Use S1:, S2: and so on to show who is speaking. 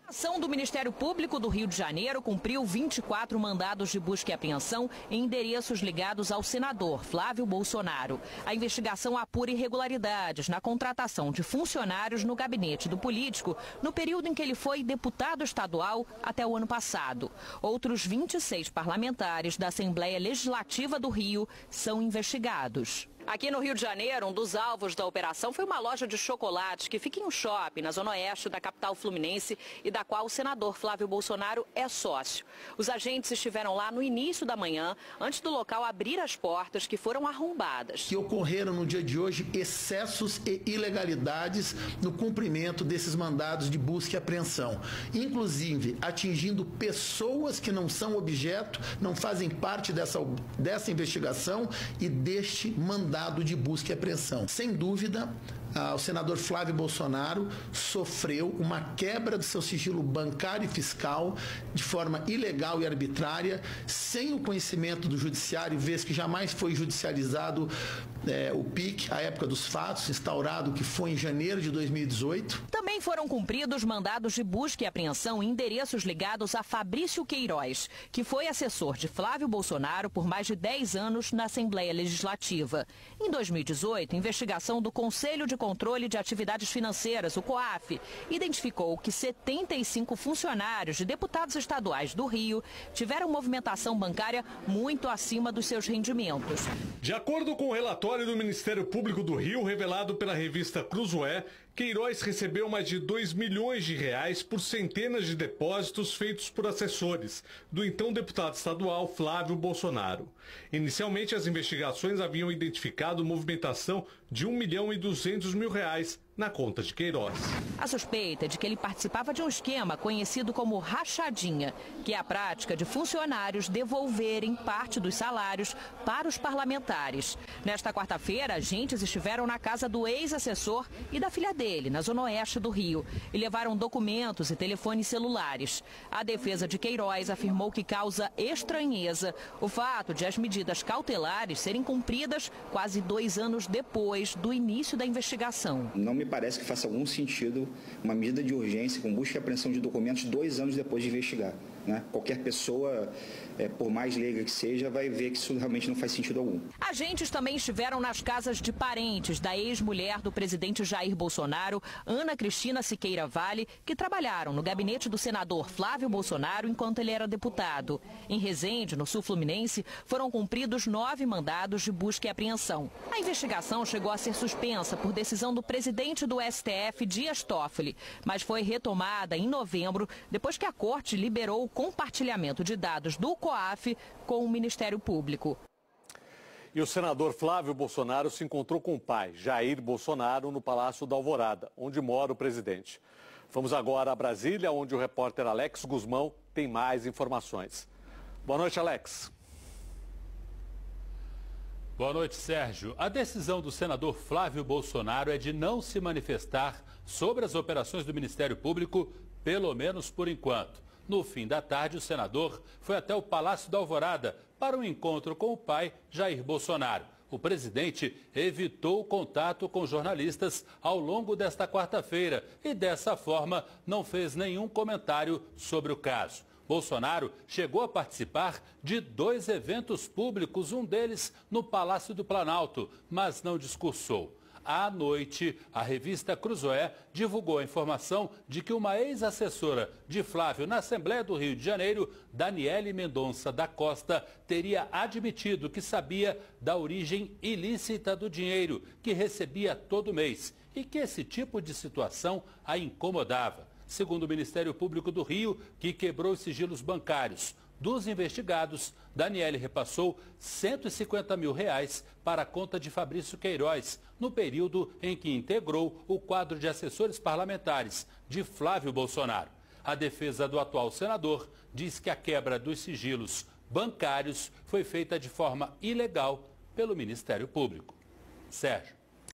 S1: A ação do Ministério Público do Rio de Janeiro cumpriu 24 mandados de busca e apreensão em endereços ligados ao senador Flávio Bolsonaro. A investigação apura irregularidades na contratação de funcionários no gabinete do político no período em que ele foi deputado estadual até o ano passado. Outros 26 parlamentares da Assembleia Legislativa do Rio são investigados. Aqui no Rio de Janeiro, um dos alvos da operação foi uma loja de chocolates que fica em um shopping na zona oeste da capital fluminense e da qual o senador Flávio Bolsonaro é sócio. Os agentes estiveram lá no início da manhã, antes do local abrir as portas que foram arrombadas.
S2: Que ocorreram no dia de hoje excessos e ilegalidades no cumprimento desses mandados de busca e apreensão, inclusive atingindo pessoas que não são objeto, não fazem parte dessa investigação e deste mandado de busca e apreensão. Sem dúvida, o senador Flávio Bolsonaro sofreu uma quebra do seu sigilo bancário e fiscal de forma ilegal e arbitrária, sem o conhecimento do judiciário, vez que jamais foi judicializado o PIC, a época dos fatos, instaurado que foi em janeiro de 2018.
S1: Também foram cumpridos mandados de busca e apreensão em endereços ligados a Fabrício Queiroz, que foi assessor de Flávio Bolsonaro por mais de 10 anos na Assembleia Legislativa. Em 2018, investigação do Conselho de Controle de Atividades Financeiras, o COAF, identificou que 75 funcionários de deputados estaduais do Rio tiveram movimentação bancária muito acima dos seus rendimentos.
S3: De acordo com o relatório do Ministério Público do Rio, revelado pela revista Cruzoé, Queiroz recebeu mais de 2 milhões de reais por centenas de depósitos feitos por assessores do então deputado estadual Flávio Bolsonaro. Inicialmente, as investigações haviam identificado movimentação de R$1.200.000 na conta de Queiroz.
S1: A suspeita é de que ele participava de um esquema conhecido como rachadinha, que é a prática de funcionários devolverem parte dos salários para os parlamentares. Nesta quarta-feira, agentes estiveram na casa do ex-assessor e da filha dele, na zona oeste do Rio, e levaram documentos e telefones celulares. A defesa de Queiroz afirmou que causa estranheza o fato de as medidas cautelares serem cumpridas quase 2 anos depois do início da investigação.
S4: Não me parece que faça algum sentido uma medida de urgência com busca e apreensão de documentos 2 anos depois de investigar, né? Qualquer pessoa, por mais leiga que seja, vai ver que isso realmente não faz sentido algum.
S1: Agentes também estiveram nas casas de parentes da ex-mulher do presidente Jair Bolsonaro, Ana Cristina Siqueira Vale, que trabalharam no gabinete do senador Flávio Bolsonaro enquanto ele era deputado. Em Resende, no sul fluminense, foram cumpridos 9 mandados de busca e apreensão. A investigação chegou a ser suspensa por decisão do presidente do STF, Dias Toffoli, mas foi retomada em novembro, depois que a corte liberou o compartilhamento de dados do COAF com o Ministério Público.
S3: E o senador Flávio Bolsonaro se encontrou com o pai, Jair Bolsonaro, no Palácio da Alvorada, onde mora o presidente. Vamos agora a Brasília, onde o repórter Alex Guzmão tem mais informações. Boa noite, Alex.
S5: Boa noite, Sérgio. A decisão do senador Flávio Bolsonaro é de não se manifestar sobre as operações do Ministério Público, pelo menos por enquanto. No fim da tarde, o senador foi até o Palácio da Alvorada para um encontro com o pai, Jair Bolsonaro. O presidente evitou o contato com jornalistas ao longo desta quarta-feira e, dessa forma, não fez nenhum comentário sobre o caso. Bolsonaro chegou a participar de 2 eventos públicos, um deles no Palácio do Planalto, mas não discursou. À noite, a revista Cruzoé divulgou a informação de que uma ex-assessora de Flávio na Assembleia do Rio de Janeiro, Daniele Mendonça da Costa, teria admitido que sabia da origem ilícita do dinheiro que recebia todo mês e que esse tipo de situação a incomodava. Segundo o Ministério Público do Rio, que quebrou os sigilos bancários dos investigados, Daniele repassou R$150 mil para a conta de Fabrício Queiroz, no período em que integrou o quadro de assessores parlamentares de Flávio Bolsonaro. A defesa do atual senador diz que a quebra dos sigilos bancários foi feita de forma ilegal pelo Ministério Público. Sérgio.